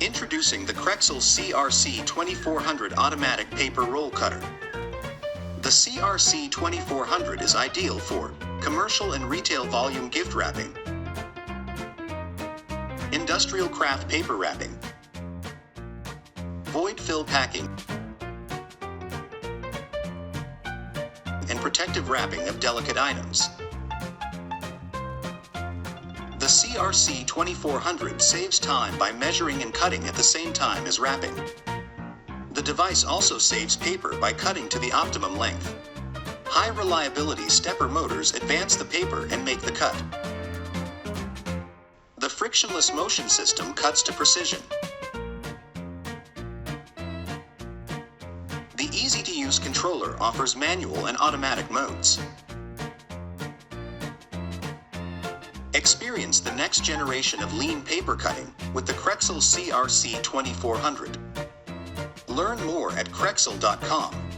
Introducing the Krexil CRC 2400 Automatic Paper Roll Cutter. The CRC 2400 is ideal for commercial and retail volume gift wrapping, industrial craft paper wrapping, void fill packing, and protective wrapping of delicate items. The CRC 2400 saves time by measuring and cutting at the same time as wrapping. The device also saves paper by cutting to the optimum length. High reliability stepper motors advance the paper and make the cut. The frictionless motion system cuts to precision. The easy-to-use controller offers manual and automatic modes. Experience the next generation of lean paper cutting with the Krexil CRC 2400. Learn more at Krexil.com.